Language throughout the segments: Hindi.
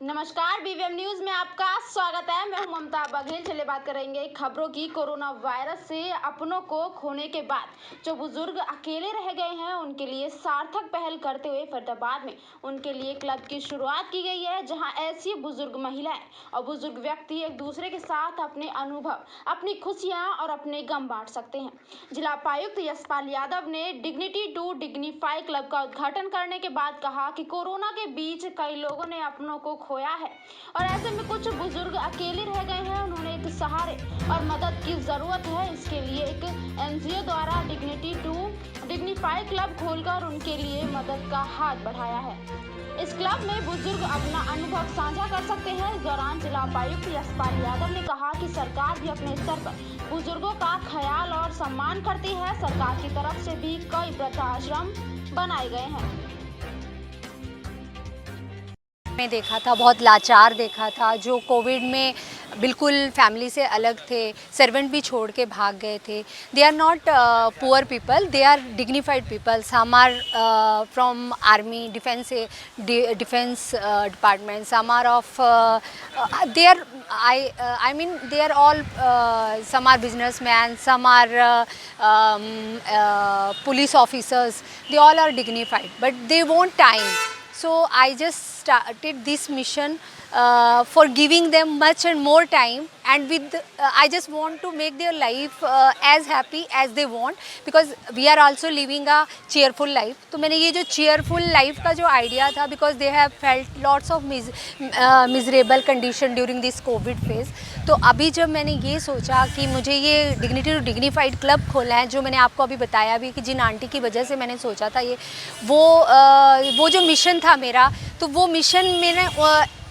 नमस्कार, बीवीएम न्यूज में आपका स्वागत है। मैं हूं ममता बघेल। चलिए बात करेंगे खबरों की। कोरोना वायरस से अपनों को खोने के बाद जो बुजुर्ग अकेले रह गए हैं उनके लिए सार्थक पहल करते हुए फरीदाबाद में उनके लिए क्लब की शुरुआत की गई है, जहां ऐसी बुजुर्ग महिलाएं और बुजुर्ग व्यक्ति एक दूसरे के साथ अपने अनुभव, अपनी खुशियां और अपने गम बांट सकते हैं। जिला उपायुक्त यशपाल यादव ने डिग्निटी टू डिग्निफाई क्लब का उद्घाटन करने के बाद कहा कि कोरोना के बीच कई लोगों ने अपनों को खोया है और ऐसे में कुछ बुजुर्ग अकेले रह गए हैं। उन्होंने एक सहारे और मदद की जरूरत है। इसके लिए एक एनजीओ द्वारा डिग्निटी टू डिग्निफाई क्लब खोलकर उनके लिए मदद का हाथ बढ़ाया है। इस क्लब में बुजुर्ग अपना अनुभव साझा कर सकते हैं। इस दौरान जिला उपायुक्त यशपाल यादव ने कहा कि सरकार भी अपने स्तर पर बुजुर्गों का ख्याल और सम्मान करती है। सरकार की तरफ से भी कई वृद्धाश्रम बनाए गए हैं। में देखा था, बहुत लाचार देखा था, जो कोविड में बिल्कुल फैमिली से अलग थे, सर्वेंट भी छोड़ के भाग गए थे। They are not poor people, they are dignified people. Some are from army, defence department, some are of they are I mean they are all some are businessmen, some are police officers. They all are dignified, but they want time. So I just started this mission for giving them much and more time, and with I just want to make their life as happy as they want, because we are also living a cheerful life. तो मैंने ये जो cheerful life का जो idea था, because they have felt lots of miserable condition during this COVID phase. तो अभी जब मैंने ये सोचा कि मुझे ये डिग्निटी टू डिग्निफाइड क्लब खोलना है, जो मैंने आपको अभी बताया भी कि जिन आंटी की वजह से मैंने सोचा था ये वो जो मिशन था मेरा, तो वो मिशन मैंने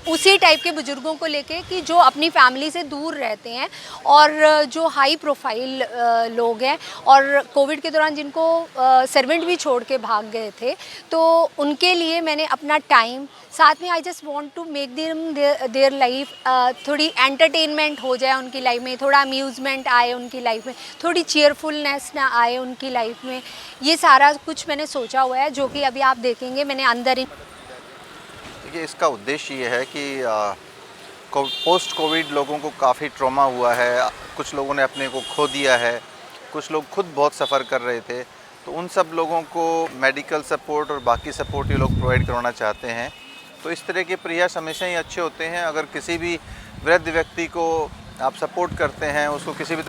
उसी टाइप के बुज़ुर्गों को लेके कि जो अपनी फैमिली से दूर रहते हैं और जो हाई प्रोफाइल लोग हैं और कोविड के दौरान जिनको सर्वेंट भी छोड़ के भाग गए थे, तो उनके लिए मैंने अपना टाइम साथ में, I just want to make their life थोड़ी एंटरटेनमेंट हो जाए उनकी लाइफ में, थोड़ा अम्यूज़मेंट आए उनकी लाइफ में, थोड़ी चीयरफुलनेस ना आए उनकी लाइफ में। ये सारा कुछ मैंने सोचा हुआ है, जो कि अभी आप देखेंगे मैंने अंदर। देखिए, इसका उद्देश्य ये है कि पोस्ट कोविड लोगों को काफ़ी ट्रॉमा हुआ है, कुछ लोगों ने अपने को खो दिया है, कुछ लोग खुद बहुत सफ़र कर रहे थे, तो उन सब लोगों को मेडिकल सपोर्ट और बाकी सपोर्ट ये लोग प्रोवाइड करवाना चाहते हैं। तो इस तरह के प्रयास हमेशा ही अच्छे होते हैं। अगर किसी भी वृद्ध व्यक्ति को आप सपोर्ट करते हैं, उसको किसी भी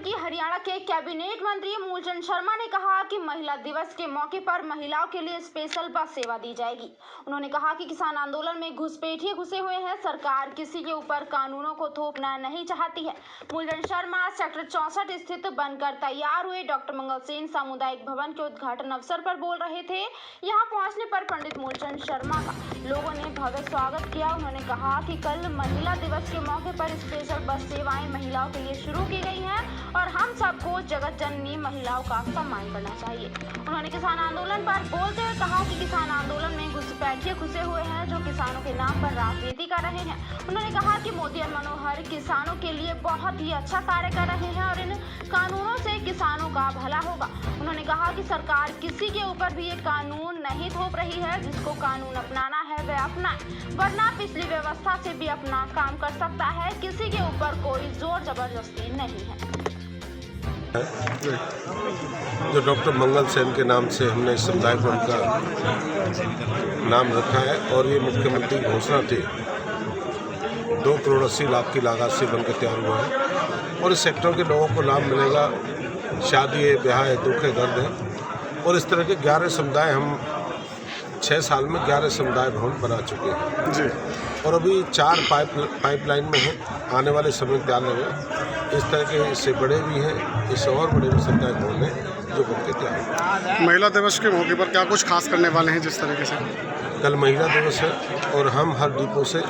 की हरियाणा के कैबिनेट मंत्री मूलचंद शर्मा ने कहा कि महिला दिवस के मौके पर महिलाओं के लिए स्पेशल बस सेवा दी जाएगी। उन्होंने कहा कि किसान आंदोलन में घुसपैठिए घुसे हुए हैं, सरकार किसी के ऊपर कानूनों को थोपना नहीं चाहती है। मूलचंद शर्मा सेक्टर 64 स्थित बनकर तैयार हुए डॉक्टर मंगल सेन सामुदायिक भवन के उद्घाटन अवसर पर बोल रहे थे। यहाँ पहुँचने पर पंडित मूलचंद शर्मा का लोगों ने भव्य स्वागत किया। उन्होंने कहा कि कल महिला दिवस के मौके पर स्पेशल बस सेवाएं महिलाओं के लिए शुरू की गई हैं और हम सबको जगत जननी महिलाओं का सम्मान करना चाहिए। उन्होंने किसान आंदोलन पर बोलते हुए कहा कि किसान आंदोलन में घुसपैठिए घुसे हुए हैं जो किसानों के नाम पर राजनीति कर रहे हैं। उन्होंने कहा कि मोदी और मनोहर किसानों के लिए बहुत ही अच्छा कार्य कर रहे हैं और इन कानूनों से किसानों का भला होगा। उन्होंने कहा कि सरकार किसी के ऊपर भी ये कानून नहीं थोप रही है, जिसको कानून अपनाना है वह अपनाए, वरना पिछली व्यवस्था से भी अपना काम कर सकता है। किसी के ऊपर कोई जोर जबरदस्ती नहीं है। जो डॉक्टर मंगल सेन के नाम से हमने समुदाय भवन का नाम रखा है, और ये मुख्यमंत्री घोषणा थी 2 करोड़ 80 लाख की लागत से बनकर तैयार हुआ है। और इस सेक्टर के लोगों को लाभ मिलेगा। शादी है, ब्याह है, दुख है, दर्द है, और इस तरह के 11 समुदाय हम 6 साल में 11 समुदाय भवन बना चुके हैं जी। और अभी 4 पाइपलाइन में हैं, आने वाले समय में तैयार लगे। इस तरह के इससे बड़े भी हैं, इससे और बड़े भी समुदाय भवन हैं जो बनके तैयार हैं। महिला दिवस के मौके पर क्या कुछ खास करने वाले हैं? जिस तरीके से कल महिला दिवस है और हम हर डिपो से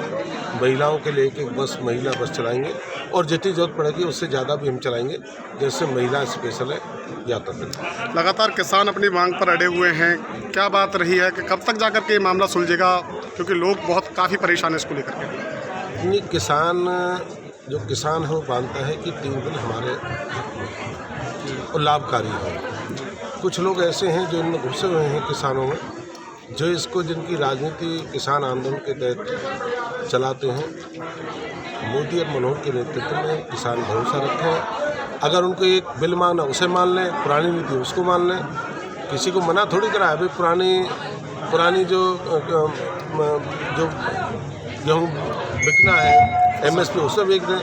महिलाओं के लिए एक बस, महिला बस चलाएंगे, और जितनी जरूरत पड़ेगी उससे ज़्यादा भी हम चलाएंगे, जैसे महिला स्पेशल है ज़्यादा तक। लगातार किसान अपनी मांग पर अड़े हुए हैं, क्या बात रही है कि कब तक जाकर के ये मामला सुलझेगा, क्योंकि लोग बहुत काफ़ी परेशान है इसको लेकर के? नहीं, जो किसान है वो मानता है कि 3 दिन हमारे लाभकारी है। कुछ लोग ऐसे हैं जो इनमें घुसे हुए हैं किसानों में, जो इसको जिनकी राजनीति किसान आंदोलन के तहत चलाते हैं, मोदी और मनोहर के नेतृत्व में किसान भरोसा रखे हैं। अगर उनको एक बिल मांगना उसे मान लें, पुरानी नीति उसको मान लें, किसी को मना थोड़ी करा है। अभी पुरानी जो गेहूँ बिकना है MSP उसे बेच दें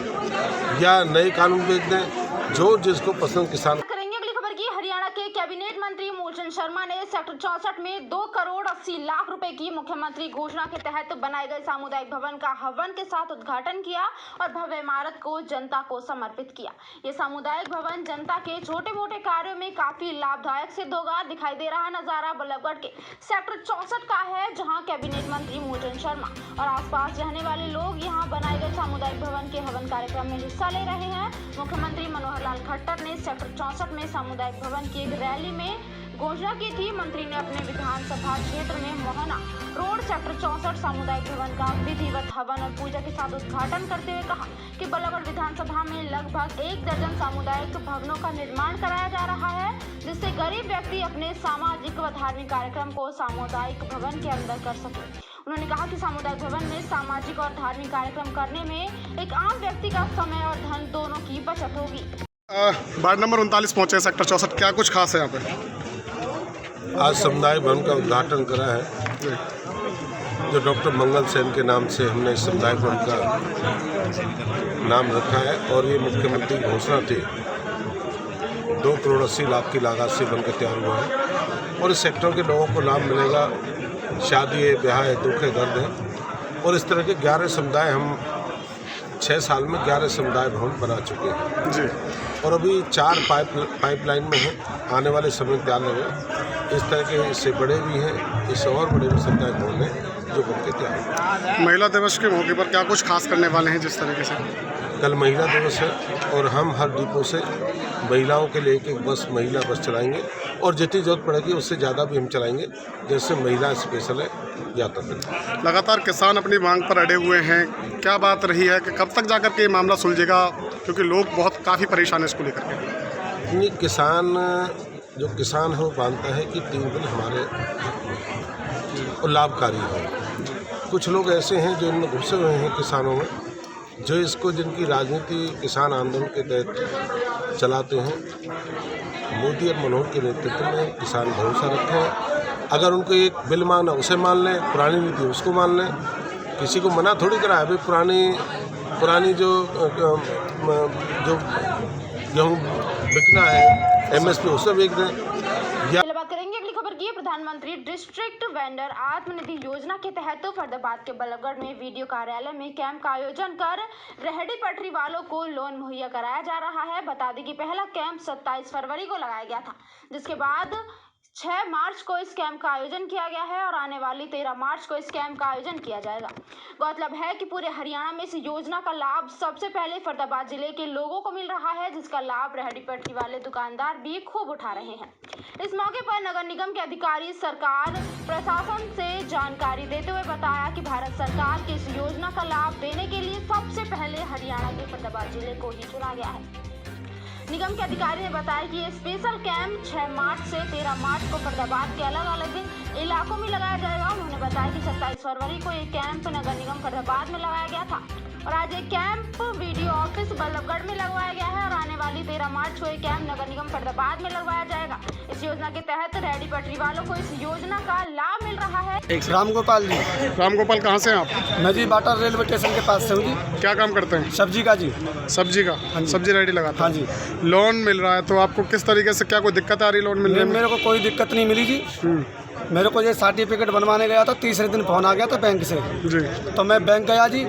या नए कानून बेच दें, जो जिसको पसंद किसान। करेंगे अगली खबर की। हरियाणा के कैबिनेट मंत्री मूलचंद शर्मा ने सेक्टर 64 में 2 करोड़ 80 लाख रुपए की मुख्यमंत्री घोषणा के तहत बनाए गए सामुदायिक भवन का हवन के साथ उद्घाटन किया और भव्य इमारत को जनता को समर्पित किया। ये सामुदायिक भवन जनता के छोटे मोटे कार्यों में काफी लाभदायक सिद्ध होगा। दिखाई दे रहा नजारा बल्लभगढ़ के सेक्टर 64 का है, जहां कैबिनेट मंत्री मूलचंद शर्मा और आसपास रहने वाले लोग यहां बनाए गए सामुदायिक भवन के हवन कार्यक्रम में हिस्सा ले रहे हैं। मुख्यमंत्री मनोहर लाल खट्टर ने सेक्टर 64 में सामुदायिक भवन की एक रैली में घोषणा की थी। मंत्री ने अपने विधानसभा क्षेत्र में मोहना रोड सेक्टर 64 सामुदायिक भवन का विधिवत हवन और पूजा के साथ उद्घाटन करते हुए कहा कि बल्लभगढ़ विधानसभा में लगभग 1 दर्जन सामुदायिक भवनों का निर्माण कराया जा रहा है, जिससे गरीब व्यक्ति अपने सामाजिक व धार्मिक कार्यक्रम को सामुदायिक भवन के अंदर कर सके। उन्होंने कहा कि सामुदायिक भवन में सामाजिक और धार्मिक कार्यक्रम करने में एक आम व्यक्ति का समय और धन दोनों की बचत होगी। वार्ड नंबर 39 पहुंचे सेक्टर 64, क्या कुछ खास है यहाँ पे? आज समुदाय भवन का उद्घाटन करा है, जो डॉक्टर मंगल सेन के नाम से हमने इस समुदाय भवन का नाम रखा है। और ये मुख्यमंत्री घोषणा थी, 2 करोड़ 80 लाख की लागत से बनकर तैयार हुआ है। और इस सेक्टर के लोगों को लाभ मिलेगा, शादी है, ब्याह है, दुख है, दर्द है। और इस तरह के 11 समुदाय हम 6 साल में 11 समुदाय भवन बना चुके हैं जी। और अभी 4 पाइपलाइन में हैं, आने वाले समय में तैयार लगे। इस तरह के इससे बड़े भी हैं, इससे और बड़े भी समुदाय भवन हैं जो बनके तैयार हैं। महिला दिवस के मौके पर क्या कुछ खास करने वाले हैं जिस तरीके से? कल महिला दिवस है और हम हर डिपो से महिलाओं के लिए एक बस महिला बस चलाएंगे और जितनी जरूरत पड़ेगी उससे ज़्यादा भी हम चलाएंगे, जैसे महिला स्पेशल है यात्रा। लगातार किसान अपनी मांग पर अड़े हुए हैं, क्या बात रही है कि कब तक जाकर के ये मामला सुलझेगा, क्योंकि लोग बहुत काफ़ी परेशान है इसको लेकर के? जो किसान है वो मानता है कि 3 दिन हमारे लाभकारी हो। कुछ लोग ऐसे हैं जो इनमें घुसे हुए हैं किसानों में, जो इसको जिनकी राजनीति किसान आंदोलन के तहत चलाते हैं। मोदी और मनोहर के नेतृत्व में किसान भरोसा रखे हैं। अगर उनको एक बिल मांगना उसे मान लें, पुरानी नीति उसको मान लें, किसी को मना थोड़ी करा है। अभी पुरानी जो गेहूँ बिकना है MSP उसे बेच दें या। बात करेंगे अगली खबर की। प्रधानमंत्री डिस्ट्रिक्ट वेंडर आत्मनिधि योजना के तहत फरीदाबाद के बल्लभगढ़ में वीडियो कार्यालय में कैंप का आयोजन कर रेहड़ी पटरी वालों को लोन मुहैया कराया जा रहा है। बता दें कि पहला कैंप 27 फरवरी को लगाया गया था, जिसके बाद 6 मार्च को इस कैंप का आयोजन किया गया है और आने वाली 13 मार्च को इस कैंप का आयोजन किया जाएगा। गौरतलब है कि पूरे हरियाणा में इस योजना का लाभ सबसे पहले फरीदाबाद जिले के लोगों को मिल रहा है, जिसका लाभ रेहड़ी पटरी वाले दुकानदार भी खूब उठा रहे हैं। इस मौके पर नगर निगम के अधिकारी सरकार प्रशासन से जानकारी देते हुए बताया कि भारत सरकार की इस योजना का लाभ देने के लिए सबसे पहले हरियाणा के फरीदाबाद जिले को ही चुना गया है। निगम के अधिकारी ने बताया कि ये स्पेशल कैंप 6 मार्च से 13 मार्च को फरीदाबाद के अलग अलग इलाकों में लगाया जाएगा। उन्होंने बताया कि 27 फरवरी को ये कैंप नगर निगम फरीदाबाद में लगाया गया था और आज ये कैंप वीडियो ऑफिस बल्लभगढ़ में लगवाया गया है और आने वाली 13 मार्च को ये कैंप नगर निगम फरीदाबाद में लगवाया जाएगा। इस योजना के तहत रेहड़ी पटरी वालों को इस योजना का लाभ मिल रहा है। रामगोपाल जी। रामगोपाल, कहाँ से हैं आप? मैं जी बाटा रेलवे स्टेशन के पास से हूँ जी। क्या काम करते हैं? सब्जी का जी। सब्जी का? सब्जी रेडी लगाते हैं? हाँ जी। लोन मिल रहा है तो आपको किस तरीके से, क्या कोई दिक्कत आ रही लोन मिलने में? मेरे को कोई दिक्कत नहीं मिली जी। मेरे को ये सर्टिफिकेट बनवाने गया था, तीसरे दिन फोन आ गया था बैंक से जी। तो मैं बैंक गया जी,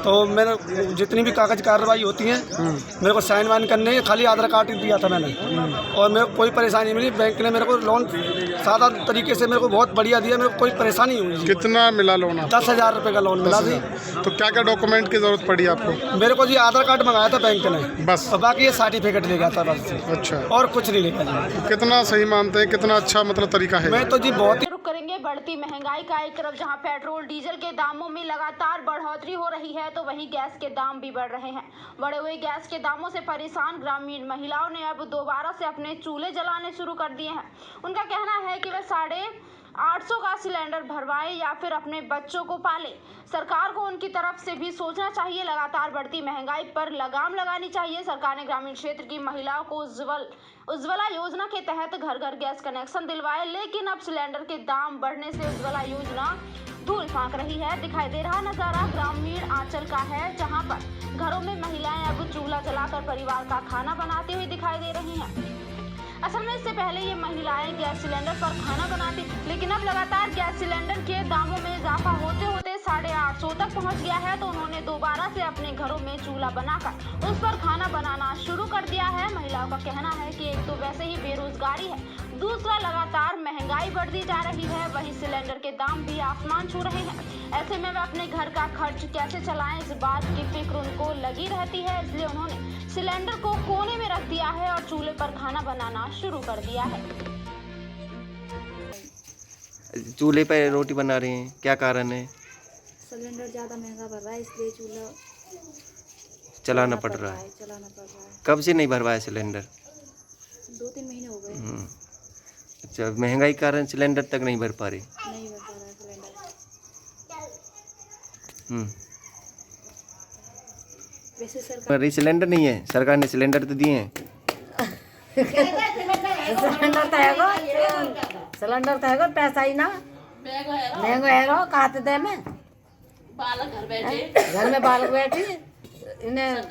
तो मैंने जितनी भी कागज कार्रवाई होती है मेरे को साइन वाइन करने, खाली आधार कार्ड दिया था मैंने और मेरे को कोई परेशानी मिली। बैंक ने मेरे को लोन सादा तरीके से मेरे को बहुत बढ़िया दिया, मेरे को कोई परेशानी हुई। कितना मिला लोन? 10,000 रुपये का लोन मिला जी। तो क्या क्या डॉक्यूमेंट की जरूरत पड़ी आपको? मेरे को जी आधार कार्ड मंगाया था बैंक ने बस, और बाकी ये सर्टिफिकेट ले गया था बस। अच्छा, और कुछ नहीं लेगा जी। कितना सही मानते हैं, कितना अच्छा मतलब तरीका है? मैं तो जी बहुत ही करेंगे बढ़ती महंगाई का। एक तरफ जहां पेट्रोल डीजल के दामों में लगातार बढ़ोतरी हो रही है, तो वहीं गैस के दाम भी बढ़ रहे हैं। बढ़े हुए गैस के दामों से परेशान ग्रामीण महिलाओं ने अब दोबारा से अपने चूल्हे जलाने शुरू कर दिए हैं। उनका कहना है कि वे 800 का सिलेंडर भरवाएं या फिर अपने बच्चों को पालें। सरकार को उनकी तरफ से भी सोचना चाहिए। लगातार बढ़ती महंगाई पर लगाम लगानी चाहिए। सरकार ने ग्रामीण क्षेत्र की महिलाओं को उज्ज्वला योजना के तहत घर घर गैस कनेक्शन दिलवाए, लेकिन अब सिलेंडर के दाम बढ़ने से उज्ज्वला योजना धूल फांक रही है। दिखाई दे रहा नजारा ग्रामीण आंचल का है, जहां पर घरों में महिलाएं अब चूल्हा जलाकर परिवार का खाना बनाती हुई दिखाई दे रही हैं। असल में इससे पहले ये महिलाएं गैस सिलेंडर पर खाना बनाती, लेकिन अब लगातार गैस सिलेंडर के दामों में इजाफा होते होते 850 तक पहुंच गया है। तो उन्होंने दोबारा से अपने घरों में चूल्हा बनाकर उस पर खाना बनाना शुरू कर दिया है। महिलाओं का कहना है कि एक तो वैसे ही बेरोजगारी है, दूसरा लगातार महंगाई बढ़ती जा रही है, वहीं सिलेंडर के दाम भी आसमान छू रहे हैं। ऐसे में वे अपने घर का खर्च कैसे चलाएं, इस बात की फिक्र उनको लगी रहती है। इसलिए उन्होंने सिलेंडर को कोने में रख दिया है और चूल्हे पर खाना बनाना शुरू कर दिया है। चूल्हे पर रोटी बना रहे हैं, क्या कारण है? सिलेंडर ज़्यादा महंगा भर रहा है, इसलिए चूल्हा चलाना पड़ रहा है। कब से नहीं भरवाया सिलेंडर? 2-3 महीने हो गए। अच्छा, महंगाई कारण सिलेंडर तक नहीं भर पा रहे। नहीं भर पा रहा है सिलेंडर। वैसे सरकार सिलेंडर नहीं है, सरकार ने सिलेंडर तो दिए हैं। सिलेंडर तो है, पैसा ही ना महंगा है। कहते दे में बालक घर में बालक बैठे इन्हें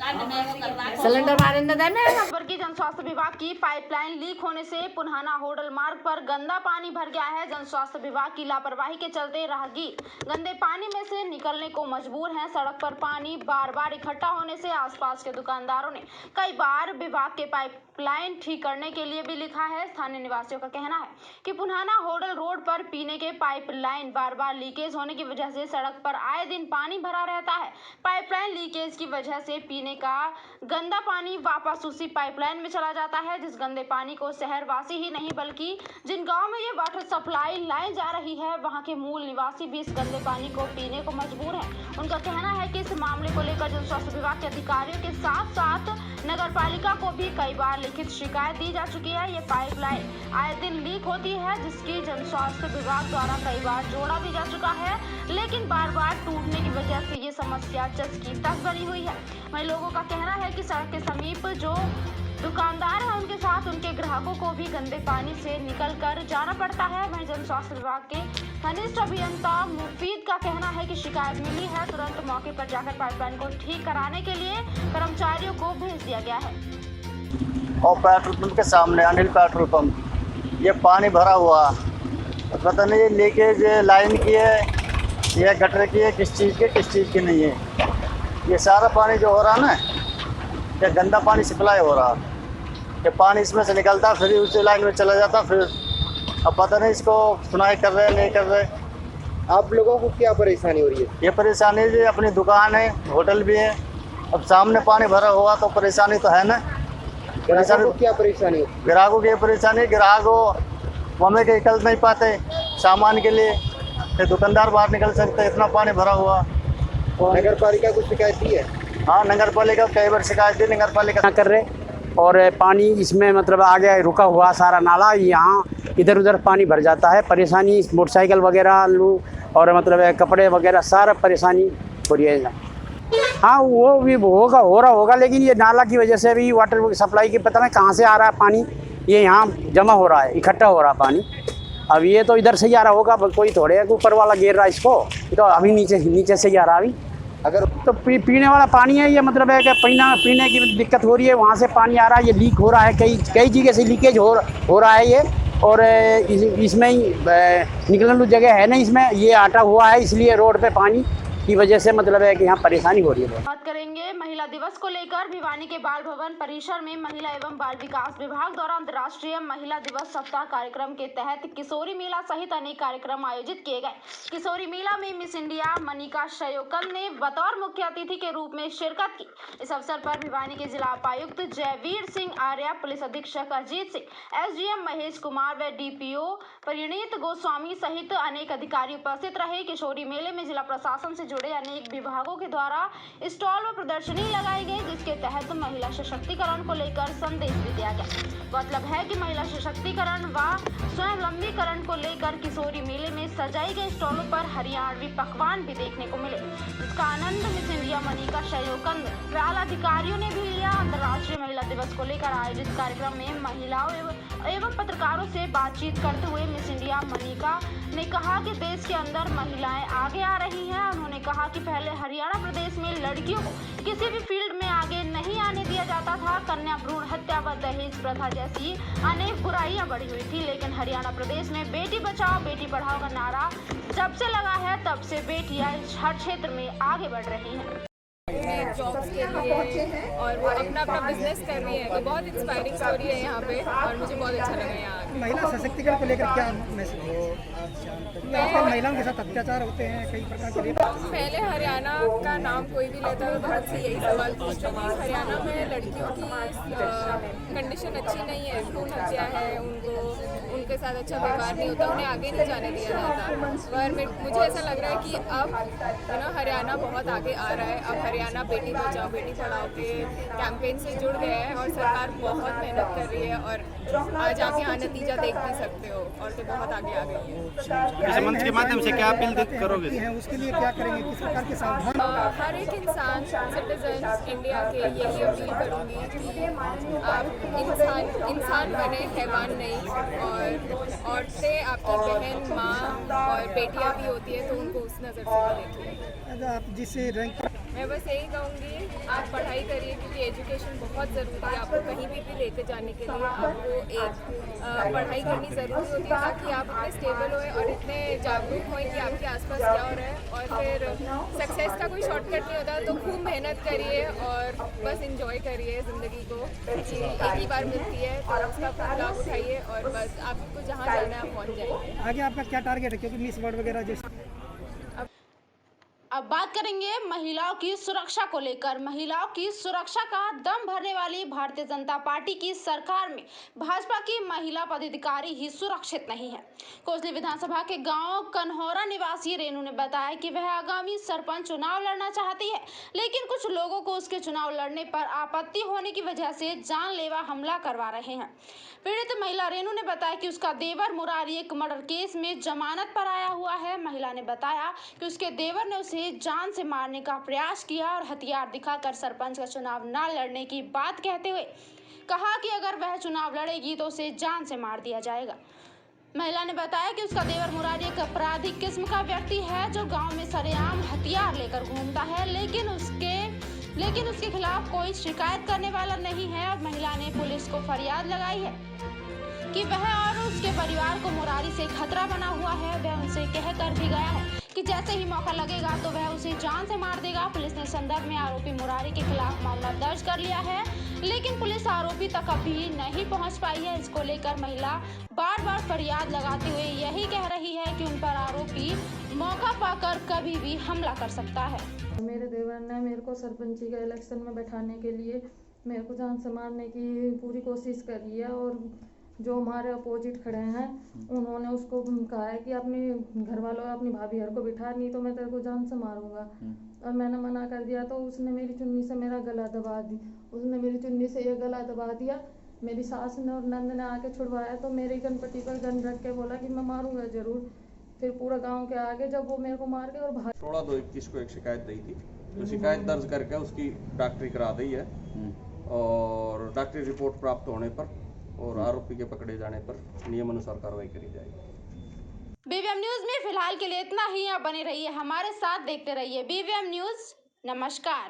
सिलेंडर मारे न देने। खबर की जन स्वास्थ्य विभाग की पाइपलाइन लीक होने से पुन्हाना होडल मार्ग पर गंदा पानी भर गया है। जन स्वास्थ्य विभाग की लापरवाही के चलते राहगीर गंदे पानी में से निकलने को मजबूर हैं। सड़क पर पानी बार बार इकट्ठा होने से आसपास के दुकानदारों ने कई बार विभाग के पाइपलाइन ठीक करने के लिए भी लिखा है। स्थानीय निवासियों का कहना है कि पुन्हाना होडल रोड पर पीने के पाइपलाइन बार बार लीकेज होने की वजह से सड़क पर आए दिन पानी भरा रहता है। पाइपलाइन लीकेज की वजह से पीने का गंदा पानी वापस उसी पाइपलाइन में चला जाता है, जिस गंदे पानी को शहरवासी ही नहीं बल्कि जिन गांव में ये वाटर सप्लाई लाइन जा रही है वहां के मूल निवासी भी इस गंदे पानी को पीने को मजबूर हैं। उनका कहना है कि इस मामले को लेकर जन स्वास्थ्य विभाग के अधिकारियों के साथ साथ नगर पालिका को भी कई बार लिखित शिकायत दी जा चुकी है। ये पाइपलाइन आए दिन लीक होती है, जिसकी जन स्वास्थ्य विभाग द्वारा कई बार जोड़ा भी जा चुका है, लेकिन बार बार टूटने की वजह से ये समस्या चस की तस बनी हुई है। वहीं लोगों का कहना है कि सड़क के समीप जो दुकानदार हैं उनके साथ उनके ग्राहकों को भी गंदे पानी से निकल कर जाना पड़ता है। वहीं जन स्वास्थ्य विभाग के कनिष्ठ अभियंता मुफीद का कहना है कि शिकायत मिली है, तुरंत मौके पर जाकर पाइपलाइन को ठीक कराने के लिए कर्मचारियों को भेज दिया गया है। और पेट्रोल पंप के सामने अनिल पेट्रोल पंप ये पानी भरा हुआ, पता नहीं ये लीकेज लाइन की है या गटर की है, किस चीज़ की नहीं है। ये सारा पानी जो हो रहा है ना, ये गंदा पानी सप्लाई हो रहा है। ये पानी इसमें से निकलता फिर उसी लाइन में चला जाता, फिर अब पता नहीं इसको सुनाई कर रहे नहीं कर रहे। आप लोगों को क्या परेशानी हो रही है? ये परेशानी जी, अपनी दुकान है, होटल भी है, अब सामने पानी भरा हुआ तो परेशानी तो है ना। ग्राहकों को क्या परेशानी है? ग्राहकों की परेशानी, ग्राहक हमें के निकल नहीं पाते सामान के लिए, फिर दुकानदार बाहर निकल सकते, इतना पानी भरा हुआ। नगर पालिका को शिकायत दी है? हाँ, नगर पालिका कई बार शिकायत दी, नगर पालिका कर रहे और पानी इसमें मतलब आगे रुका हुआ सारा नाला, यहाँ इधर उधर पानी भर जाता है। परेशानी मोटरसाइकिल वगैरह लू और मतलब कपड़े वगैरह सारा परेशानी हो रही है। हाँ, वो भी हो रहा होगा, लेकिन ये नाला की वजह से भी वाटर सप्लाई की पता नहीं कहाँ से आ रहा है पानी, ये यहाँ जमा हो रहा है, इकट्ठा हो रहा है पानी। अब ये तो इधर से ही आ रहा होगा, कोई थोड़े ऊपर वाला गिर रहा है इसको, तो अभी नीचे से ही आ रहा अभी। अगर तो पीने वाला पानी है, ये मतलब है कि पीने की दिक्कत हो रही है, वहाँ से पानी आ रहा है, ये लीक हो रहा है, कई जगह से लीकेज हो रहा है ये। और इसमें ही निकलने जगह है नहीं, इसमें ये आटा हुआ है, इसलिए रोड पे पानी की वजह से मतलब है कि यहाँ परेशानी हो रही है। बात करेंगे महिला दिवस को लेकर। भिवानी के बाल भवन परिसर में महिला एवं बाल विकास विभाग द्वारा अंतर्राष्ट्रीय महिला दिवस सप्ताह कार्यक्रम के तहत किशोरी मेला सहित अनेक कार्यक्रम आयोजित किए गए। किशोरी मेला में मिस इंडिया मनिका शयोकल ने बतौर मुख्य अतिथि के रूप में शिरकत की। इस अवसर पर भिवानी के जिला उपायुक्त जयवीर सिंह आर्या, पुलिस अधीक्षक अजीत सिंह, SDM महेश कुमार व DPO परिणीत गोस्वामी सहित अनेक अधिकारी उपस्थित रहे। किशोरी मेले में जिला प्रशासन से जुड़े जुड़े अनेक विभागों के द्वारा स्टॉल व प्रदर्शनी लगाई गई, जिसके तहत महिला सशक्तिकरण को लेकर संदेश भी दिया गया। मतलब है कि महिला सशक्तिकरण व स्वावलंबीकरण को लेकर किशोरी मेले में सजाई गई स्टॉलों पर हरियाणवी पकवान भी देखने को मिले, जिसका आनंद मिस इंडिया मनिका सहयोगकंद व आला अधिकारियों ने भी लिया। अंतर्राष्ट्रीय महिला दिवस को लेकर आयोजित कार्यक्रम में महिलाओं एवं पत्रकारों से बातचीत करते हुए मिस इंडिया मनिका ने कहा कि देश के अंदर महिलाएं आगे आ रही हैं। उन्होंने कहा कि पहले हरियाणा प्रदेश में लड़कियों को किसी भी फील्ड में आगे नहीं आने दिया जाता था। कन्या भ्रूण हत्या व दहेज प्रथा जैसी अनेक बुराइयां बढ़ी हुई थी, लेकिन हरियाणा प्रदेश में बेटी बचाओ बेटी पढ़ाओ का नारा जब से लगा है तब से बेटियां हर क्षेत्र में आगे बढ़ रही हैं। जॉब्स के लिए और वो अपना बिजनेस कर रही है, तो बहुत इंस्पायरिंग स्टोरी है यहाँ पे और मुझे बहुत अच्छा लगा यहाँ। महिला सशक्तिकरण को लेकर क्या मैसेज हो? आजकल महिलाओं के साथ अत्याचार होते हैं कई प्रकार के। पहले हरियाणा का नाम कोई भी लेता है तो बहुत से यही सवाल पूछते हैं कि हरियाणा में लड़कियों की कंडीशन अच्छी नहीं है, भ्रूण हत्या है, उनके साथ अच्छा व्यवहार नहीं होता, उन्हें आगे नहीं जाने दिया जाता। पर मुझे ऐसा लग रहा है कि अब हरियाणा बहुत आगे आ रहा है। अब हरियाणा बेटी बचाओ बेटी पढ़ाओ के कैंपेन से जुड़ गया है और सरकार बहुत मेहनत कर रही है और आज आप यहाँ नतीजा देख भी सकते हो, औरतें बहुत आगे आ गई हैं। इस मंच के माध्यम से क्या अपील करोगे? उसके लिए क्या करेंगे, किस प्रकार के सावधान? हर एक इंसान सिटीजन इंडिया के यही अपील करूँगी कि आप इंसान बने, हैवान नहीं। और औरतें आपकी बहन माँ और बेटियाँ भी होती है, तो उनको उस नज़र से देखिए। आप जिससे रैंक मैं बस यही कहूँगी आप पढ़ाई करिए, क्योंकि एजुकेशन बहुत ज़रूरी है। आपको कहीं भी लेके जाने के लिए आपको एक पढ़ाई करनी ज़रूरी होती है, ताकि आप इतने स्टेबल होएं और इतने जागरूक होएं कि आपके आसपास क्या हो रहा है। और फिर सक्सेस का कोई शॉर्टकट नहीं होता, तो खूब मेहनत करिए और बस इंजॉय करिए ज़िंदगी को, कि एक ही बार मिलती है, तो उसका खूब लाभ उठाइए और बस आपको जहाँ जाना है आप पहुँच जाइए। आगे आपका क्या टारगेट है, क्योंकि मिस वर्ल्ड वगैरह जैसे? अब बात करेंगे महिलाओं की सुरक्षा को लेकर। महिलाओं की सुरक्षा का दम भरने वाली भारतीय जनता पार्टी की सरकार में भाजपा की महिला पदाधिकारी ही सुरक्षित नहीं है। कोसली विधानसभा के गांव कन्हौरा निवासी रेणु ने बताया कि वह आगामी सरपंच चुनाव लड़ना चाहती है, लेकिन कुछ लोगों को उसके चुनाव लड़ने पर आपत्ति होने की वजह से जानलेवा हमला करवा रहे हैं। पीड़ित महिला रेणु ने बताया कि उसका देवर मुरारी एक मर्डर केस में जमानत पर आया हुआ है। महिला ने बताया कि उसके देवर ने उसे जान से मारने का प्रयास किया और हथियार दिखाकर सरपंच का चुनाव न लड़ने की बात कहते हुए कहा कि अगर वह चुनाव लड़ेगी तो उसे जान से मार दिया जाएगा। महिला ने बताया कि उसका देवर मुरारी एक आपराधिक किस्म का व्यक्ति है जो गांव में सरेआम हथियार लेकर घूमता है, लेकिन उसके खिलाफ कोई शिकायत करने वाला नहीं है। और महिला ने पुलिस को फरियाद लगाई है कि वह और उसके परिवार को मुरारी से खतरा बना हुआ है। वह उनसे कहकर भी गया है कि जैसे ही मौका लगेगा तो वह उसे जान से मार देगा। पुलिस ने संदर्भ में आरोपी मुरारी के खिलाफ मामला दर्ज कर लिया है, लेकिन पुलिस आरोपी तक अभी नहीं पहुंच पाई है। इसको लेकर महिला बार बार फरियाद लगाते हुए यही कह रही है कि उन पर आरोपी मौका पाकर कभी भी हमला कर सकता है। मेरे देवर ने मेरे को सरपंची के इलेक्शन में बैठाने के लिए मेरे को जान से मारने की पूरी कोशिश करी है, और जो हमारे अपोजिट खड़े हैं उन्होंने उसको कहा है कि अपने घर वालों अपनी भाभी घर को बिठा, नहीं तो मैं तेरे को जान से मारूंगा। और मैंने मना कर दिया तो उसने मेरी चुन्नी से मेरा गला दबा दी। उसने मेरी चुन्नी से ये गला दबा दिया। मेरी सास ने और नंद ने आके छुड़वाया तो मेरी गणपति पर गन रख के बोला कि मैं मारूंगा जरूर। फिर पूरा गाँव के आगे जब वो मेरे को मार के और 16/2/21 को एक शिकायत दी थी, तो शिकायत दर्ज करके उसकी डॉक्टरी करा दी है, और डॉक्टरी रिपोर्ट प्राप्त होने पर और आरोपी के पकड़े जाने पर नियमानुसार कार्रवाई करी जाएगी। बीवीएम न्यूज में फिलहाल के लिए इतना ही। आप बने रहिए हमारे साथ, देखते रहिए बीवीएम न्यूज। नमस्कार।